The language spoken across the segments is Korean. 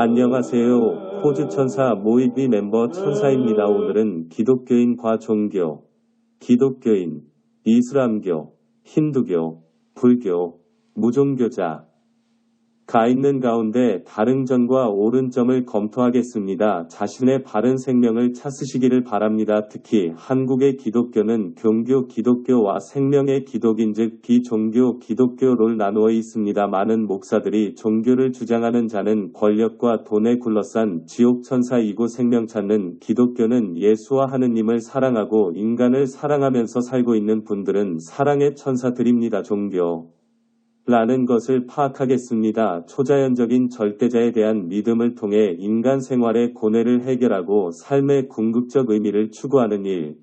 안녕하세요. 호주천사 모이비 멤버 천사입니다. 오늘은 기독교인과 종교, 기독교인, 이슬람교, 힌두교, 불교, 무종교자, 가 있는 가운데 다른점과 옳은점을 검토하겠습니다. 자신의 바른 생명을 찾으시기를 바랍니다. 특히 한국의 기독교는 종교 기독교와 생명의 기독인 즉 비종교 기독교로 나누어 있습니다. 많은 목사들이 종교를 주장하는 자는 권력과 돈에 굴러싼 지옥천사이고 생명 찾는 기독교는 예수와 하느님을 사랑하고 인간을 사랑하면서 살고 있는 분들은 사랑의 천사들입니다. 종교 라는 것을 파악하겠습니다. 초자연적인 절대자에 대한 믿음을 통해 인간 생활의 고뇌를 해결하고 삶의 궁극적 의미를 추구하는 일,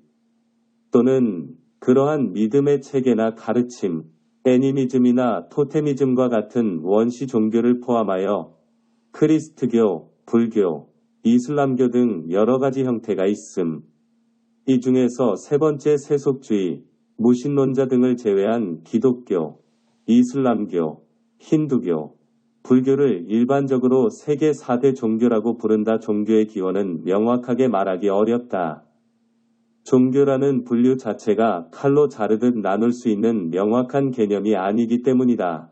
또는 그러한 믿음의 체계나 가르침, 애니미즘이나 토테미즘과 같은 원시 종교를 포함하여 크리스트교, 불교, 이슬람교 등 여러 가지 형태가 있음. 이 중에서 세 번째 세속주의, 무신론자 등을 제외한 기독교, 이슬람교, 힌두교, 불교를 일반적으로 세계 4대 종교라고 부른다. 종교의 기원은 명확하게 말하기 어렵다. 종교라는 분류 자체가 칼로 자르듯 나눌 수 있는 명확한 개념이 아니기 때문이다.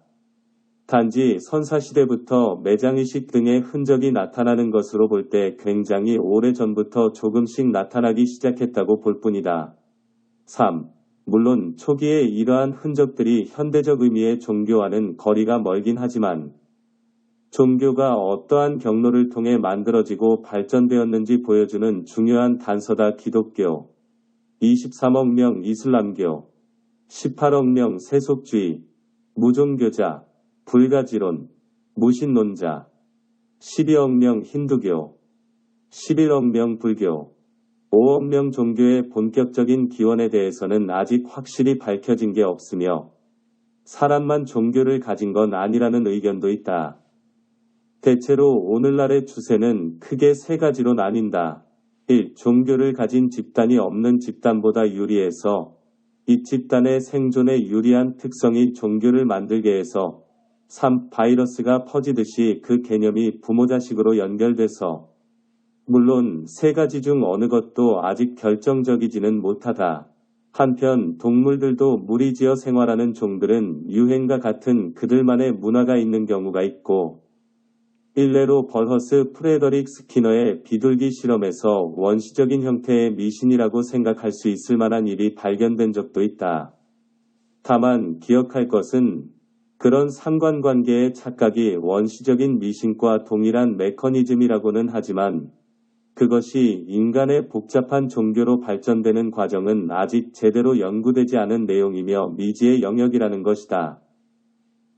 단지 선사시대부터 매장의식 등의 흔적이 나타나는 것으로 볼 때 굉장히 오래전부터 조금씩 나타나기 시작했다고 볼 뿐이다. 3. 물론 초기에 이러한 흔적들이 현대적 의미의 종교와는 거리가 멀긴 하지만 종교가 어떠한 경로를 통해 만들어지고 발전되었는지 보여주는 중요한 단서다. 기독교, 23억 명 이슬람교, 18억 명 세속주의, 무종교자, 불가지론, 무신론자, 12억 명 힌두교, 11억 명 불교, 5억 명 종교의 본격적인 기원에 대해서는 아직 확실히 밝혀진 게 없으며 사람만 종교를 가진 건 아니라는 의견도 있다. 대체로 오늘날의 추세는 크게 세 가지로 나뉜다. 1. 종교를 가진 집단이 없는 집단보다 유리해서 이 집단의 생존에 유리한 특성이 종교를 만들게 해서 3. 바이러스가 퍼지듯이 그 개념이 부모 자식으로 연결돼서 물론 세 가지 중 어느 것도 아직 결정적이지는 못하다. 한편 동물들도 무리지어 생활하는 종들은 유행과 같은 그들만의 문화가 있는 경우가 있고 일례로 벌허스 프레더릭 스키너의 비둘기 실험에서 원시적인 형태의 미신이라고 생각할 수 있을 만한 일이 발견된 적도 있다. 다만 기억할 것은 그런 상관관계의 착각이 원시적인 미신과 동일한 메커니즘이라고는 하지만 그것이 인간의 복잡한 종교로 발전되는 과정은 아직 제대로 연구되지 않은 내용이며 미지의 영역이라는 것이다.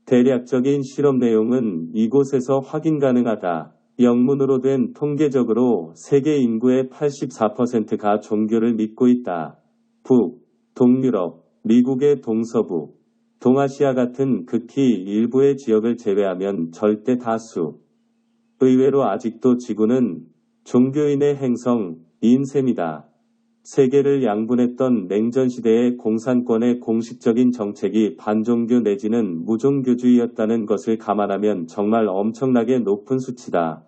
대략적인 실험 내용은 이곳에서 확인 가능하다. 영문으로 된 통계적으로 세계 인구의 84%가 종교를 믿고 있다. 북, 동유럽, 미국의 동서부, 동아시아 같은 극히 일부의 지역을 제외하면 절대 다수. 의외로 아직도 지구는 종교인의 행성인 셈이다. 세계를 양분했던 냉전시대의 공산권의 공식적인 정책이 반종교 내지는 무종교주의였다는 것을 감안하면 정말 엄청나게 높은 수치다.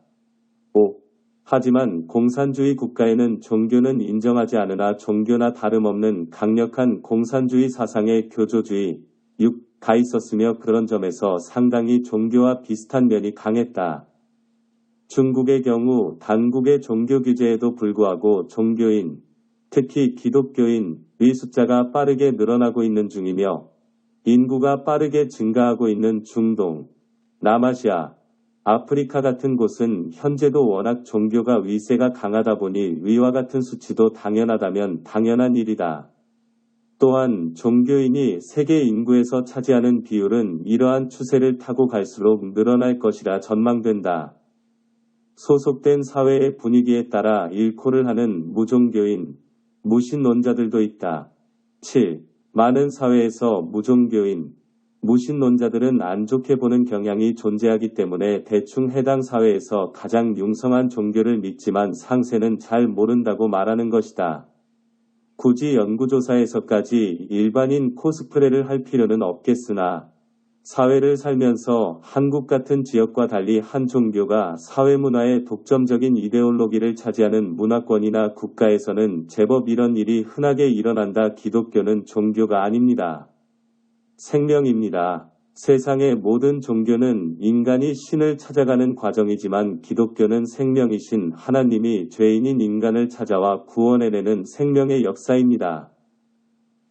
5. 하지만 공산주의 국가에는 종교는 인정하지 않으나 종교나 다름없는 강력한 공산주의 사상의 교조주의, 6가 있었으며 그런 점에서 상당히 종교와 비슷한 면이 강했다. 중국의 경우 단국의 종교 규제에도 불구하고 종교인, 특히 기독교인의 숫자가 빠르게 늘어나고 있는 중이며 인구가 빠르게 증가하고 있는 중동, 남아시아, 아프리카 같은 곳은 현재도 워낙 종교가 위세가 강하다 보니 위와 같은 수치도 당연하다면 당연한 일이다. 또한 종교인이 세계 인구에서 차지하는 비율은 이러한 추세를 타고 갈수록 늘어날 것이라 전망된다. 소속된 사회의 분위기에 따라 일코를 하는 무종교인, 무신론자들도 있다. 7. 많은 사회에서 무종교인, 무신론자들은 안 좋게 보는 경향이 존재하기 때문에 대충 해당 사회에서 가장 융성한 종교를 믿지만 상세는 잘 모른다고 말하는 것이다. 굳이 연구조사에서까지 일반인 코스프레를 할 필요는 없겠으나 사회를 살면서 한국 같은 지역과 달리 한 종교가 사회문화의 독점적인 이데올로기를 차지하는 문화권이나 국가에서는 제법 이런 일이 흔하게 일어난다. 기독교는 종교가 아닙니다. 생명입니다. 세상의 모든 종교는 인간이 신을 찾아가는 과정이지만 기독교는 생명이신 하나님이 죄인인 인간을 찾아와 구원해내는 생명의 역사입니다.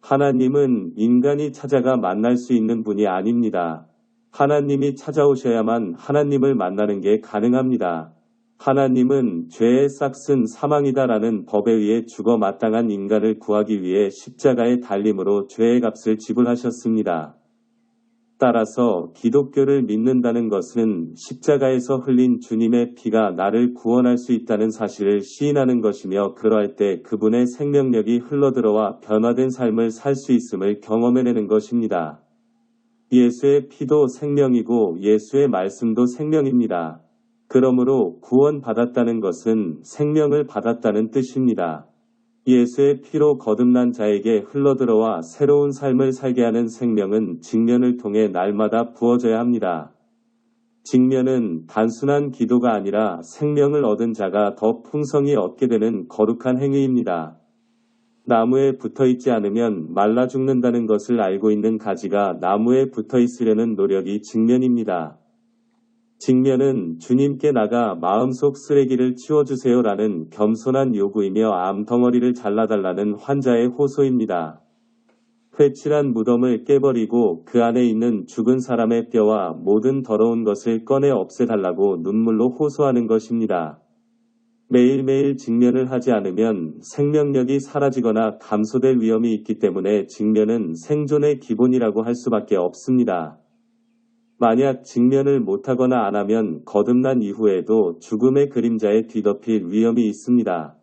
하나님은 인간이 찾아가 만날 수 있는 분이 아닙니다. 하나님이 찾아오셔야만 하나님을 만나는 게 가능합니다. 하나님은 죄의 싹슨 사망이다라는 법에 의해 죽어 마땅한 인간을 구하기 위해 십자가에 달림으로 죄의 값을 지불하셨습니다. 따라서 기독교를 믿는다는 것은 십자가에서 흘린 주님의 피가 나를 구원할 수 있다는 사실을 시인하는 것이며 그러할 때 그분의 생명력이 흘러들어와 변화된 삶을 살 수 있음을 경험해내는 것입니다. 예수의 피도 생명이고 예수의 말씀도 생명입니다. 그러므로 구원받았다는 것은 생명을 받았다는 뜻입니다. 예수의 피로 거듭난 자에게 흘러들어와 새로운 삶을 살게 하는 생명은 직면을 통해 날마다 부어져야 합니다. 직면은 단순한 기도가 아니라 생명을 얻은 자가 더 풍성히 얻게 되는 거룩한 행위입니다. 나무에 붙어있지 않으면 말라 죽는다는 것을 알고 있는 가지가 나무에 붙어있으려는 노력이 직면입니다. 직면은 주님께 나가 마음속 쓰레기를 치워주세요라는 겸손한 요구이며 암덩어리를 잘라달라는 환자의 호소입니다. 회칠한 무덤을 깨버리고 그 안에 있는 죽은 사람의 뼈와 모든 더러운 것을 꺼내 없애달라고 눈물로 호소하는 것입니다. 매일매일 직면을 하지 않으면 생명력이 사라지거나 감소될 위험이 있기 때문에 직면은 생존의 기본이라고 할 수밖에 없습니다. 만약 직면을 못하거나 안하면 거듭난 이후에도 죽음의 그림자에 뒤덮일 위험이 있습니다.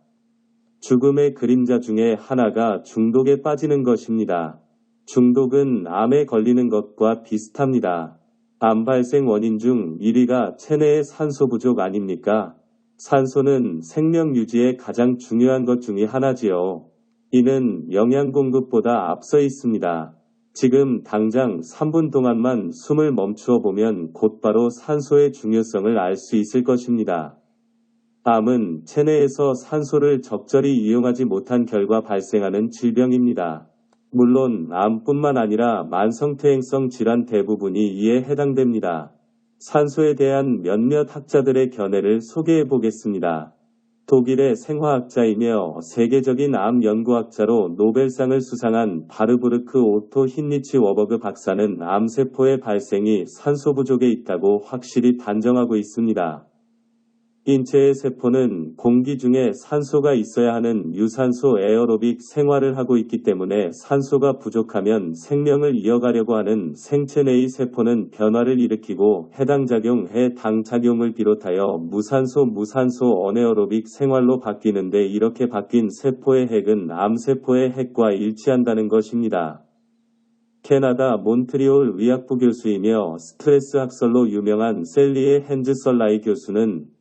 죽음의 그림자 중에 하나가 중독에 빠지는 것입니다. 중독은 암에 걸리는 것과 비슷합니다. 암 발생 원인 중 1위가 체내의 산소 부족 아닙니까? 산소는 생명 유지에 가장 중요한 것 중의 하나지요. 이는 영양 공급보다 앞서 있습니다. 지금 당장 3분 동안만 숨을 멈추어 보면 곧바로 산소의 중요성을 알 수 있을 것입니다. 암은 체내에서 산소를 적절히 이용하지 못한 결과 발생하는 질병입니다. 물론 암뿐만 아니라 만성퇴행성 질환 대부분이 이에 해당됩니다. 산소에 대한 몇몇 학자들의 견해를 소개해 보겠습니다. 독일의 생화학자이며 세계적인 암 연구학자로 노벨상을 수상한 바르부르크 오토 힌리치 워버그 박사는 암세포의 발생이 산소 부족에 있다고 확실히 단정하고 있습니다. 인체의 세포는 공기 중에 산소가 있어야 하는 유산소 에어로빅 생활을 하고 있기 때문에 산소가 부족하면 생명을 이어가려고 하는 생체 내의 세포는 변화를 일으키고 해당 작용 해당작용을 비롯하여 무산소 어네어로빅 생활로 바뀌는데 이렇게 바뀐 세포의 핵은 암세포의 핵과 일치한다는 것입니다. 캐나다 몬트리올 의학부 교수이며 스트레스 학설로 유명한 셀리의 핸즈설라이 교수는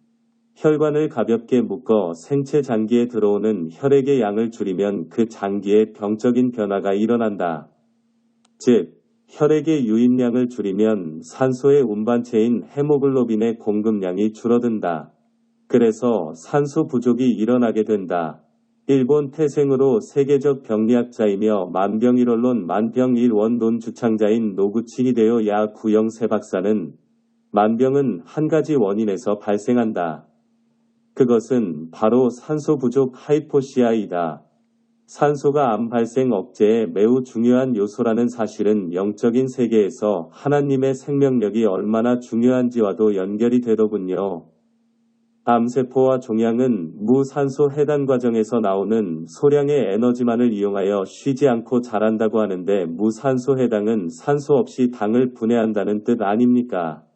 혈관을 가볍게 묶어 생체 장기에 들어오는 혈액의 양을 줄이면 그 장기에 병적인 변화가 일어난다. 즉, 혈액의 유입량을 줄이면 산소의 운반체인 헤모글로빈의 공급량이 줄어든다. 그래서 산소 부족이 일어나게 된다. 일본 태생으로 세계적 병리학자이며 만병일원론 만병일원론 주창자인 노구치 히데요 야구영세 박사는 만병은 한 가지 원인에서 발생한다. 그것은 바로 산소 부족 하이포시아이다. 산소가 암 발생 억제에 매우 중요한 요소라는 사실은 영적인 세계에서 하나님의 생명력이 얼마나 중요한지와도 연결이 되더군요. 암세포와 종양은 무산소 해당 과정에서 나오는 소량의 에너지만을 이용하여 쉬지 않고 자란다고 하는데 무산소 해당은 산소 없이 당을 분해한다는 뜻 아닙니까?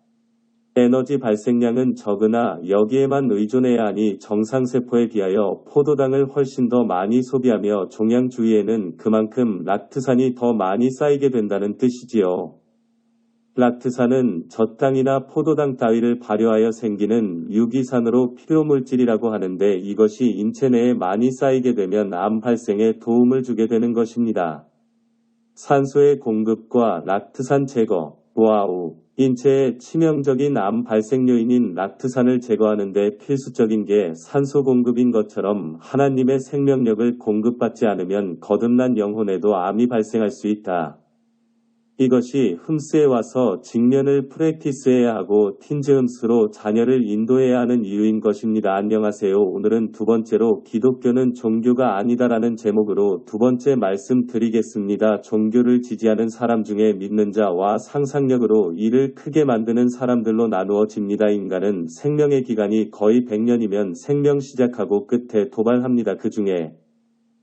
에너지 발생량은 적으나 여기에만 의존해야 하니 정상세포에 비하여 포도당을 훨씬 더 많이 소비하며 종양 주위에는 그만큼 락트산이 더 많이 쌓이게 된다는 뜻이지요. 락트산은 젖당이나 포도당 따위를 발효하여 생기는 유기산으로 필요물질이라고 하는데 이것이 인체 내에 많이 쌓이게 되면 암 발생에 도움을 주게 되는 것입니다. 산소의 공급과 락트산 제거 와우. 인체에 치명적인 암 발생 요인인 락트산을 제거하는 데 필수적인 게 산소 공급인 것처럼 하나님의 생명력을 공급받지 않으면 거듭난 영혼에도 암이 발생할 수 있다. 이것이 흠스에 와서 직면을 프랙티스해야 하고 틴즈 흠스로 자녀를 인도해야 하는 이유인 것입니다. 안녕하세요. 오늘은 두 번째로 기독교는 종교가 아니다라는 제목으로 두 번째 말씀 드리겠습니다. 종교를 지지하는 사람 중에 믿는 자와 상상력으로 일을 크게 만드는 사람들로 나누어집니다. 인간은 생명의 기간이 거의 100년이면 생명 시작하고 끝에 도발합니다. 그 중에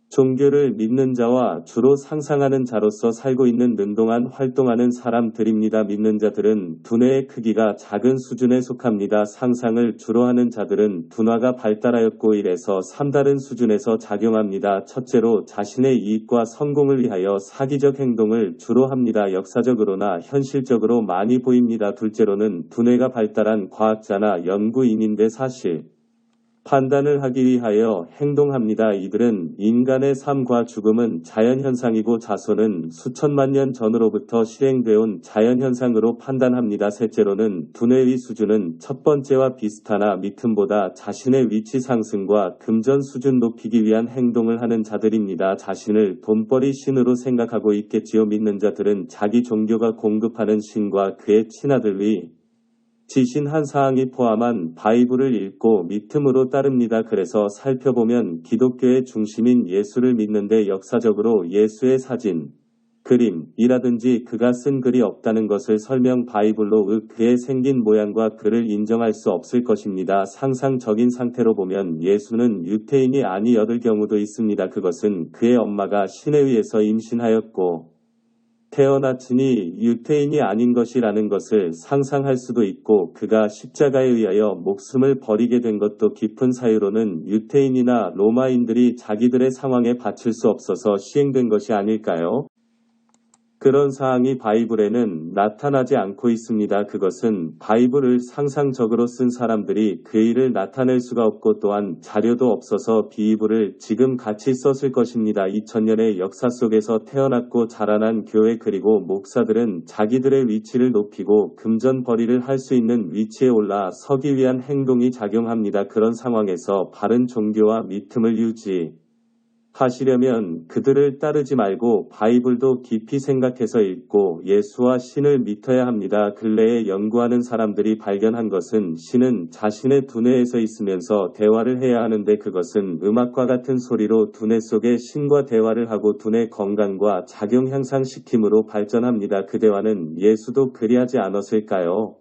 종교를 믿는 자와 주로 상상하는 자로서 살고 있는 능동한 활동하는 사람들입니다. 믿는 자들은 두뇌의 크기가 작은 수준에 속합니다. 상상을 주로 하는 자들은 두뇌가 발달하였고 1에서 3다른 수준에서 작용합니다. 첫째로 자신의 이익과 성공을 위하여 사기적 행동을 주로 합니다. 역사적으로나 현실적으로 많이 보입니다. 둘째로는 두뇌가 발달한 과학자나 연구인인데 사실 판단을 하기 위하여 행동합니다. 이들은 인간의 삶과 죽음은 자연현상이고 자손은 수천만 년 전으로부터 실행되어 온 자연현상으로 판단합니다. 셋째로는 두뇌의 수준은 첫 번째와 비슷하나 밑음보다 자신의 위치 상승과 금전 수준 높이기 위한 행동을 하는 자들입니다. 자신을 돈벌이 신으로 생각하고 있겠지요. 믿는 자들은 자기 종교가 공급하는 신과 그의 친아들의 지신 한 사항이 포함한 바이블을 읽고 믿음으로 따릅니다. 그래서 살펴보면 기독교의 중심인 예수를 믿는데 역사적으로 예수의 사진, 그림이라든지 그가 쓴 글이 없다는 것을 설명 바이블로 그의 생긴 모양과 글을 인정할 수 없을 것입니다. 상상적인 상태로 보면 예수는 유태인이 아니었을 경우도 있습니다. 그것은 그의 엄마가 신에 의해서 임신하였고 태어났으니 유태인이 아닌 것이라는 것을 상상할 수도 있고 그가 십자가에 의하여 목숨을 버리게 된 것도 깊은 사유로는 유태인이나 로마인들이 자기들의 상황에 받칠 수 없어서 시행된 것이 아닐까요? 그런 사항이 바이블에는 나타나지 않고 있습니다. 그것은 바이블을 상상적으로 쓴 사람들이 그 일을 나타낼 수가 없고 또한 자료도 없어서 비이블을 지금 같이 썼을 것입니다. 2000년의 역사 속에서 태어났고 자라난 교회 그리고 목사들은 자기들의 위치를 높이고 금전벌이를 할 수 있는 위치에 올라 서기 위한 행동이 작용합니다. 그런 상황에서 바른 종교와 믿음을 하시려면 그들을 따르지 말고 바이블도 깊이 생각해서 읽고 예수와 신을 믿어야 합니다. 근래에 연구하는 사람들이 발견한 것은 신은 자신의 두뇌에서 있으면서 대화를 해야 하는데 그것은 음악과 같은 소리로 두뇌 속에 신과 대화를 하고 두뇌 건강과 작용 향상시킴으로 발전합니다. 그 대화는 예수도 그리하지 않았을까요?